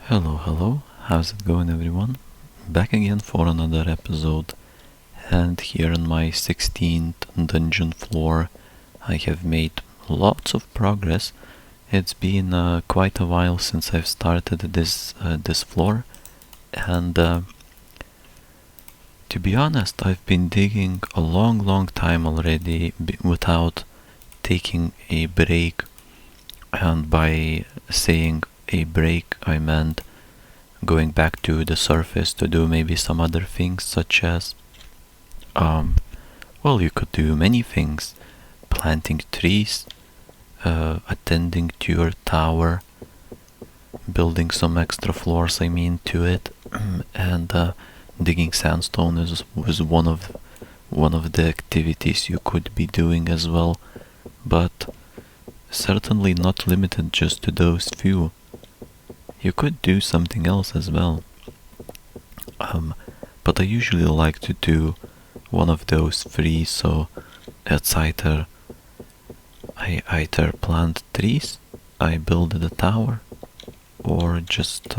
Hello, how's it going everyone? Back again for another episode, and here on my 16th dungeon floor I have made lots of progress. It's been quite a while since I've started this floor, and to be honest, I've been digging a long time already without taking a break, and by saying a break I meant going back to the surface to do maybe some other things, such as well, you could do many things: planting trees, attending to your tower, building some extra floors to it, and digging sandstone was one of the activities you could be doing as well, but certainly not limited just to those few. You could do something else as well. But I usually like to do one of those three, so it's I either plant trees, I build the tower, or just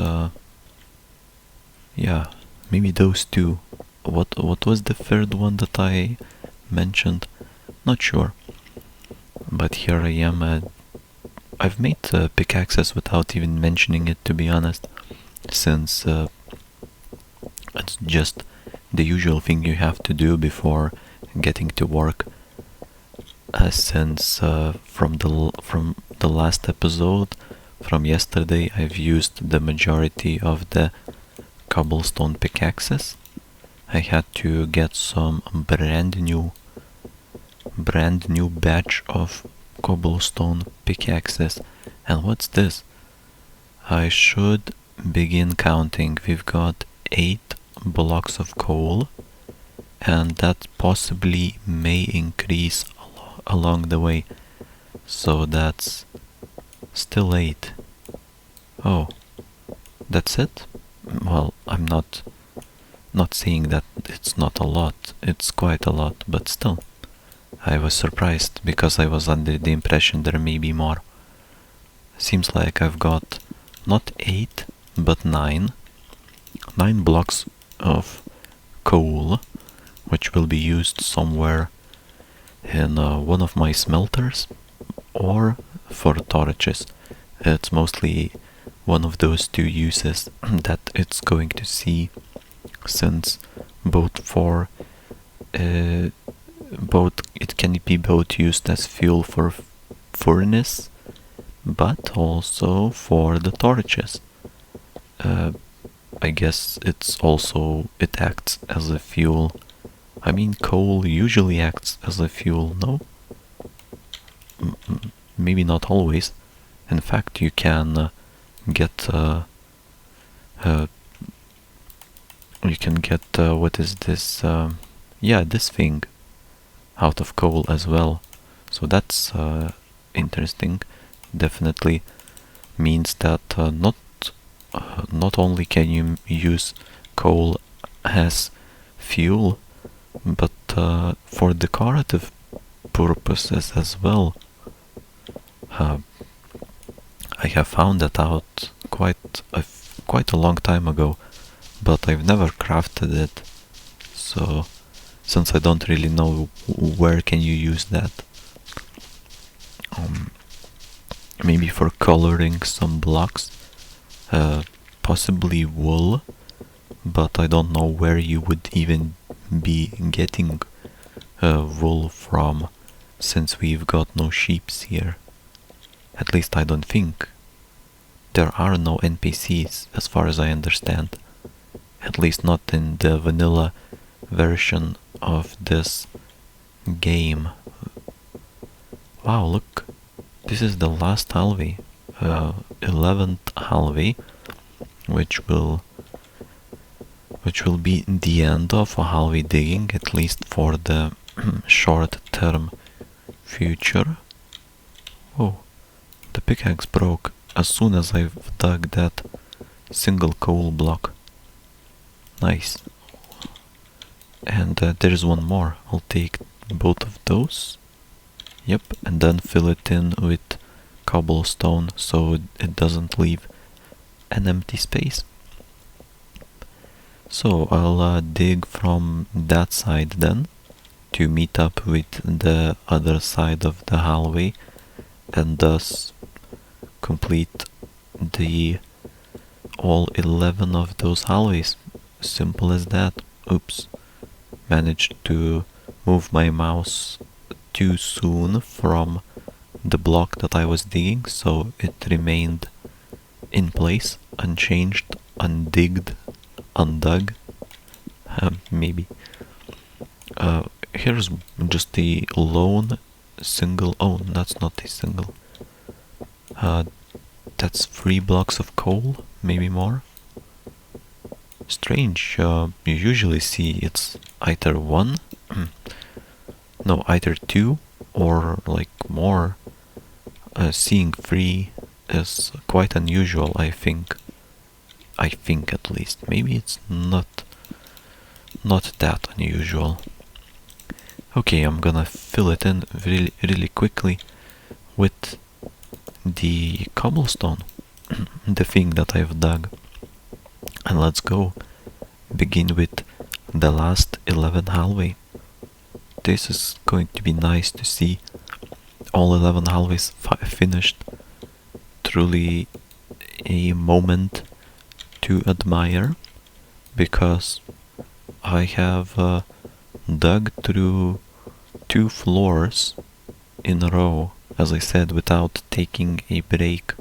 yeah, maybe those two. What was the third one that I mentioned? Not sure. But here I am. I've made pickaxes without even mentioning it, to be honest, since it's just the usual thing you have to do before getting to work. Since from the last episode, from yesterday, I've used the majority of the cobblestone pickaxes. I had to get some brand new batch of cobblestone pickaxes. And what's this? I should begin counting. We've got 8 blocks of coal, and that possibly may increase along the way. So that's still 8. Oh, that's it? Well, I'm not saying that it's not a lot. It's quite a lot, but still. I was surprised because I was under the impression there may be more. Seems like I've got not 8, but 9 blocks of coal, which will be used somewhere in one of my smelters or for torches. It's mostly one of those two uses that it's going to see, since both it can be both used as fuel for furnace, but also for the torches. I guess it acts as a fuel. I mean, coal usually acts as a fuel, no? Maybe not always. In fact, you can get what is this? Yeah, this thing out of coal as well. So that's interesting. Definitely means that not only can you use coal as fuel, but for decorative purposes as well. I have found that out quite a long time ago, but I've never crafted it. So since I don't really know where can you use that, maybe for coloring some blocks, possibly wool, but I don't know where you would even be getting wool from, since we've got no sheeps here. At least I don't think. There are no NPCs as far as I understand. At least not in the vanilla version of this game. Wow, look. This is the last halvey. 11th halvey, which will be the end of a halvey digging, at least for the short term future. Oh, the pickaxe broke as soon as I've dug that single coal block. Nice. And there's one more. I'll take both of those. Yep, and then fill it in with cobblestone so it doesn't leave an empty space. So I'll dig from that side then to meet up with the other side of the hallway and thus complete the all 11 of those hallways. Simple as that. Oops. Managed to move my mouse too soon from the block that I was digging, so it remained in place, unchanged, undigged, undug, maybe. Here's just the lone single. Oh, that's not a single. That's 3 blocks of coal, maybe more. Strange. You usually see it's either 1, no, either 2 or like more. Seeing 3 is quite unusual, I think. I think at least. Maybe it's not that unusual. Okay, I'm gonna fill it in really quickly with the cobblestone, the thing that I've dug. And let's go. Begin with the last 11 hallway. This is going to be nice to see all 11 hallways finished. Truly a moment to admire, because I have dug through 2 floors in a row, as I said, without taking a break.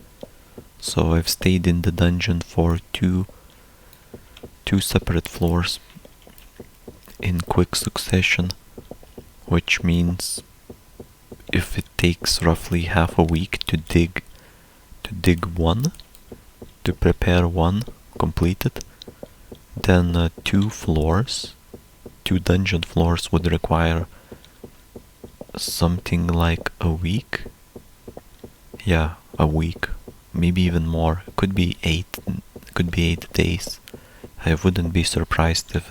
So I've stayed in the dungeon for two separate floors in quick succession, which means if it takes roughly half a week to dig one, to prepare one completed, then 2 floors, 2 dungeon floors would require something like a week. Yeah, a week, maybe even more. Could be 8 days. I wouldn't be surprised if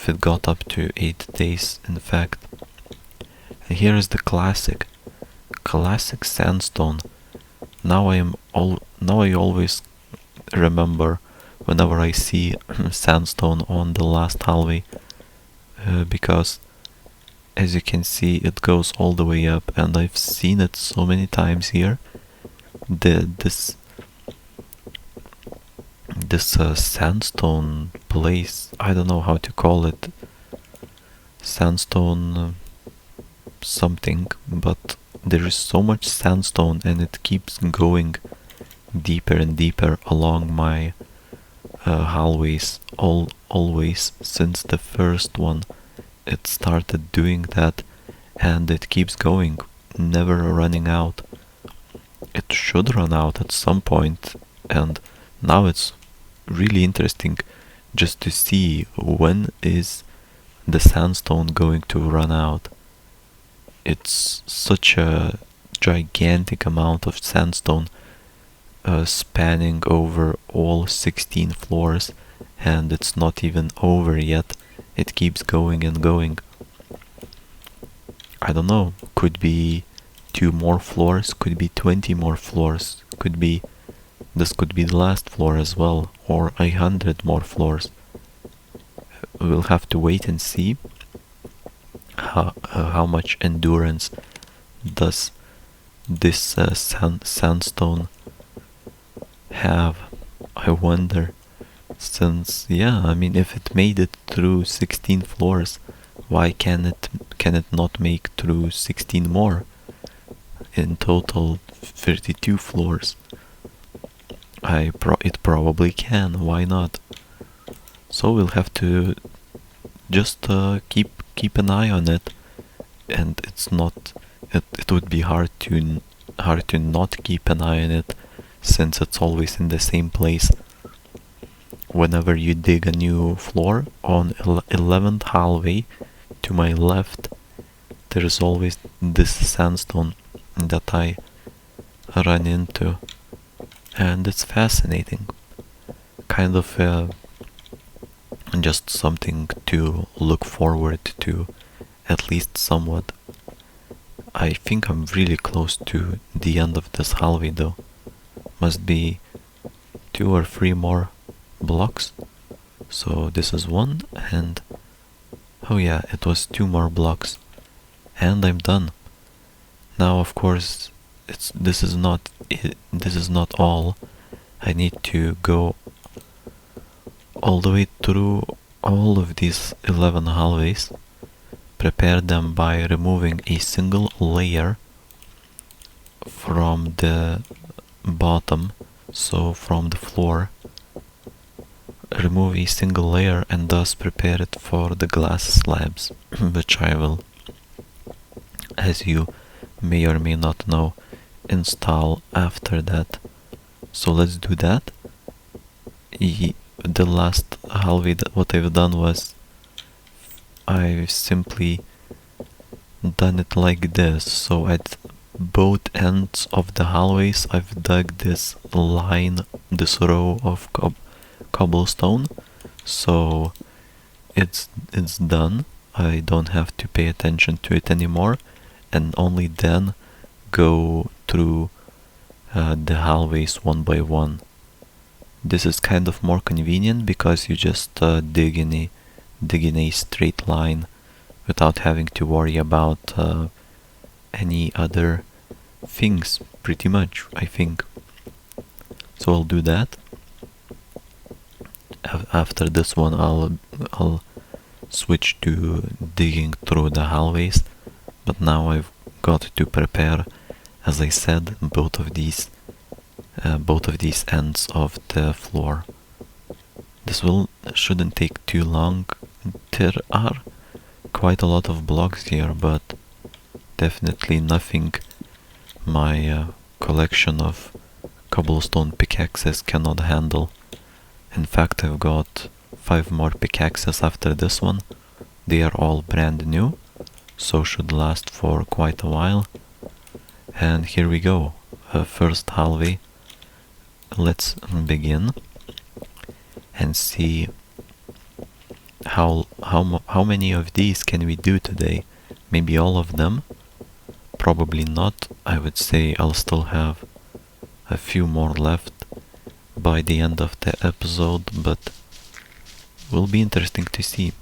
it got up to 8 days, in fact. And here is the classic sandstone. Now I always remember whenever I see sandstone on the last hallway, because as you can see it goes all the way up, and I've seen it so many times here. This sandstone place, I don't know how to call it, sandstone something, but there is so much sandstone and it keeps going deeper and deeper along my hallways, always since the first one. It started doing that, and it keeps going, never running out. It should run out at some point, and now it's really interesting just to see when is the sandstone going to run out. It's such a gigantic amount of sandstone, spanning over all 16 floors, and it's not even over yet. It keeps going and going. I don't know, could be 2 more floors, could be 20 more floors, this could be the last floor as well, or 100 more floors. We'll have to wait and see how much endurance does this sandstone have. I wonder, since, yeah, I mean, if it made it through 16 floors, why can it not make through 16 more? In total 32 floors. It probably can, why not? So we'll have to just keep an eye on it, and it would be hard to not keep an eye on it, since it's always in the same place. Whenever you dig a new floor on 11th hallway to my left, there is always this sandstone that I run into, and it's fascinating. Kind of just something to look forward to, at least somewhat. I think I'm really close to the end of this hallway though. Must be 2 or 3 more blocks. So this is one, and oh yeah, it was 2 more blocks, and I'm done. Now of course this is not all. I need to go all the way through all of these 11 hallways, prepare them by removing a single layer from the bottom, so from the floor. Remove a single layer and thus prepare it for the glass slabs, which I will, as you may or may not know, install after that. So let's do that. The last hallway, what I've done was I've simply done it like this. So at both ends of the hallways I've dug this line, this row of cobblestone, so it's done. I don't have to pay attention to it anymore, and only then go through the hallways one by one. This is kind of more convenient because you just dig in a straight line without having to worry about any other things, pretty much, I think. So I'll do that. After this one I'll switch to digging through the hallways, but now I've got to prepare, as I said, both of these ends of the floor. This shouldn't take too long. There are quite a lot of blocks here, but definitely nothing my collection of cobblestone pickaxes cannot handle. In fact, I've got 5 more pickaxes after this one. They are all brand new, so should last for quite a while. And here we go, first hallway. Let's begin and see how many of these can we do today. Maybe all of them, probably not. I would say I'll still have a few more left by the end of the episode, but will be interesting to see.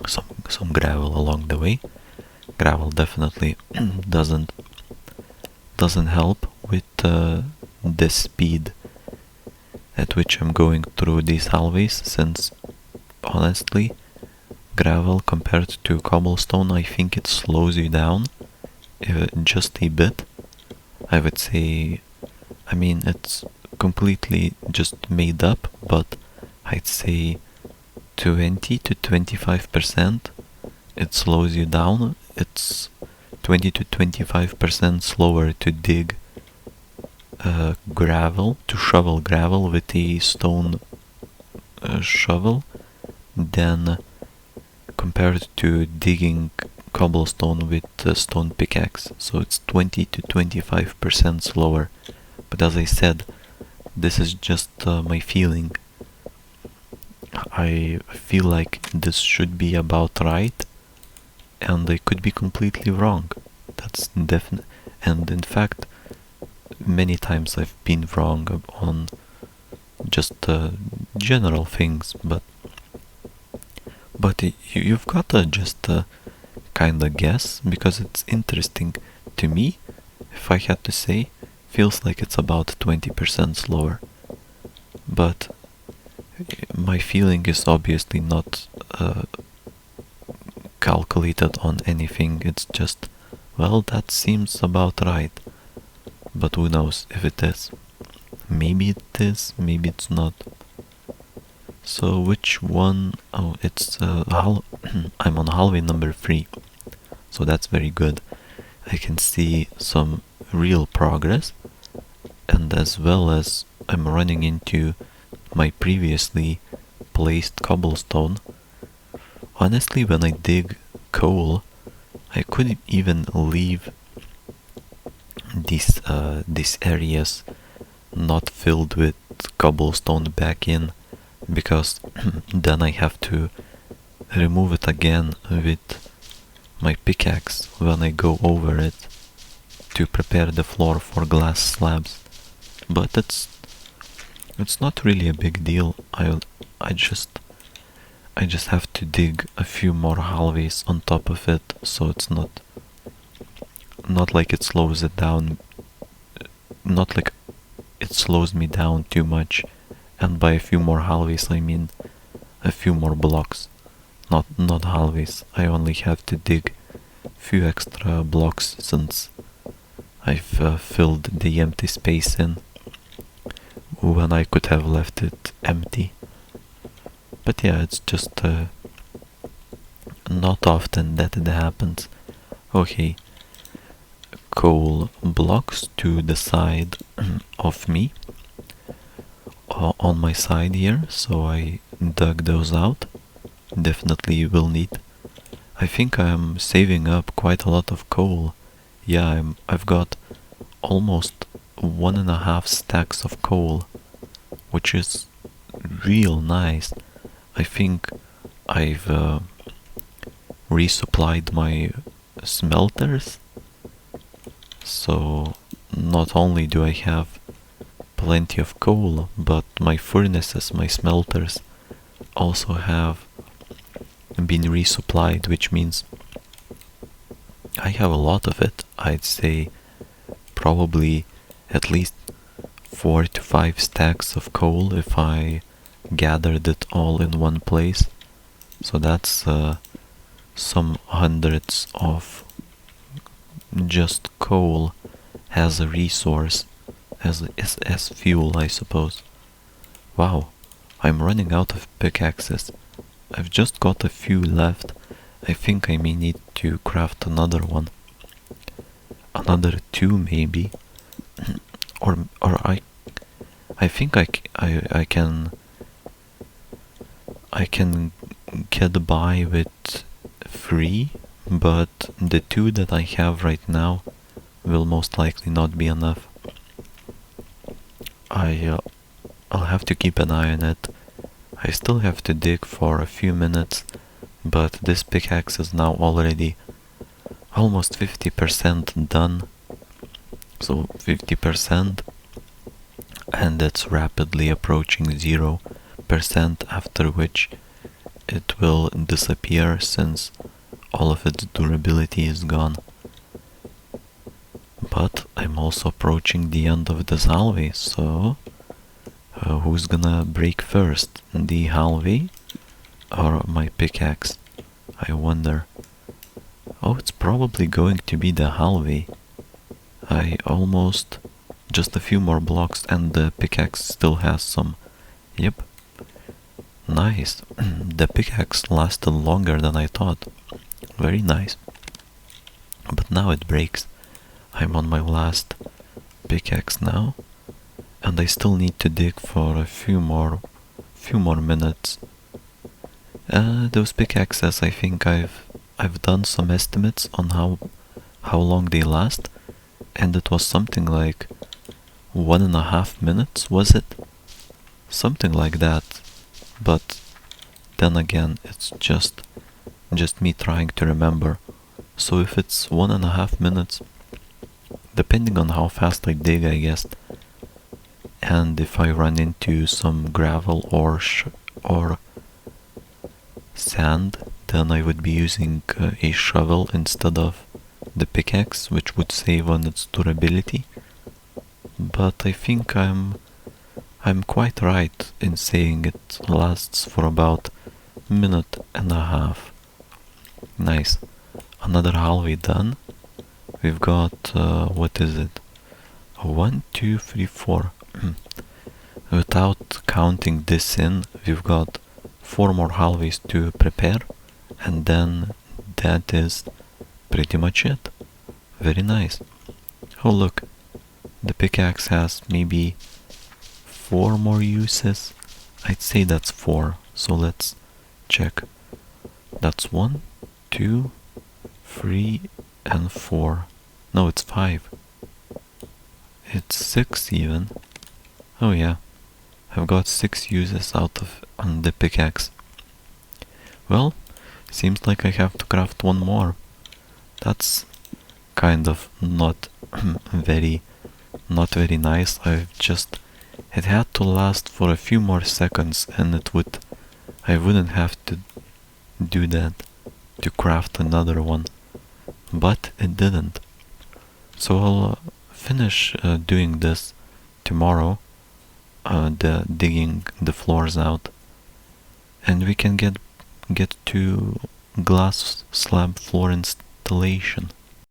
Some gravel along the way. Gravel definitely doesn't help with the speed at which I'm going through these hallways, since honestly gravel compared to cobblestone, I think it slows you down just a bit. I would say, I mean, it's completely just made up, but I'd say 20 to 25% it slows you down. It's 20 to 25% slower to dig gravel, to shovel gravel with a stone shovel than compared to digging cobblestone with a stone pickaxe. So it's 20 to 25% slower. But as I said, this is just my feeling. I feel like this should be about right, and I could be completely wrong. That's definite. And in fact, many times I've been wrong on just general things, but you've got to just kinda guess, because it's interesting to me. If I had to say, feels like it's about 20% slower, but my feeling is obviously not calculated on anything. It's just, well, that seems about right, but who knows if it is. Maybe it is, maybe it's not. So which one? Oh, it's I'm on hallway number 3, so that's very good. I can see some real progress, and as well as I'm running into my previously placed cobblestone. Honestly, when I dig coal, I could even leave these areas not filled with cobblestone back in, because then I have to remove it again with my pickaxe when I go over it to prepare the floor for glass slabs. But It's not really a big deal. I just I just have to dig a few more hallways on top of it, so it's not like it slows it down, not like it slows me down too much. And by a few more hallways I mean a few more blocks, not hallways. I only have to dig few extra blocks since I've filled the empty space in when I could have left it empty. But yeah, it's just not often that it happens. Okay, coal blocks to the side of me, on my side here, so I dug those out. Definitely will need. I think I'm saving up quite a lot of coal. Yeah, I've got almost 1.5 stacks of coal, which is real nice. I think I've resupplied my smelters, so not only do I have plenty of coal, but my furnaces, my smelters also have been resupplied, which means I have a lot of it. I'd say probably at least 4 to 5 stacks of coal if I gathered it all in one place. So that's some hundreds of just coal as a resource, as fuel, I suppose. Wow, I'm running out of pickaxes. I've just got a few left. I think I may need to craft another one. Another two maybe. or I think I can get by with 3, but the 2 that I have right now will most likely not be enough. I'll have to keep an eye on it. I still have to dig for a few minutes, but this pickaxe is now already almost 50% done. So 50%, and it's rapidly approaching 0%, after which it will disappear since all of its durability is gone. But I'm also approaching the end of this hallway, so who's gonna break first? The hallway or my pickaxe? I wonder. Oh, it's probably going to be the hallway. I almost... just a few more blocks and the pickaxe still has some. Yep. Nice. The pickaxe lasted longer than I thought. Very nice. But now it breaks. I'm on my last pickaxe now, and I still need to dig for a few more minutes. Those pickaxes, I think I've done some estimates on how long they last, and it was something like 1.5 minutes, was it? Something like that. But then again, it's just me trying to remember. So if it's 1.5 minutes, depending on how fast I dig, I guess, and if I run into some gravel or sand, then I would be using a shovel instead of the pickaxe, which would save on its durability. But I think I'm quite right in saying it lasts for about 1.5 minutes. Nice. Another hallway done. We've got, what is it? 1, 2, 3, 4. Without counting this in, we've got 4 more hallways to prepare, and then that is pretty much it. Very nice. Oh look, the pickaxe has maybe 4 more uses. I'd say that's 4, so let's check. That's 1, 2, 3, and 4. No, it's 5. It's 6 even. Oh yeah, I've got 6 uses out of on the pickaxe. Well, seems like I have to craft 1 more. That's kind of not very nice. I've just It had to last for a few more seconds, and I wouldn't have to do that to craft another one, but it didn't. So I'll finish doing this tomorrow, digging the floors out, and we can get to glass slab floor installation.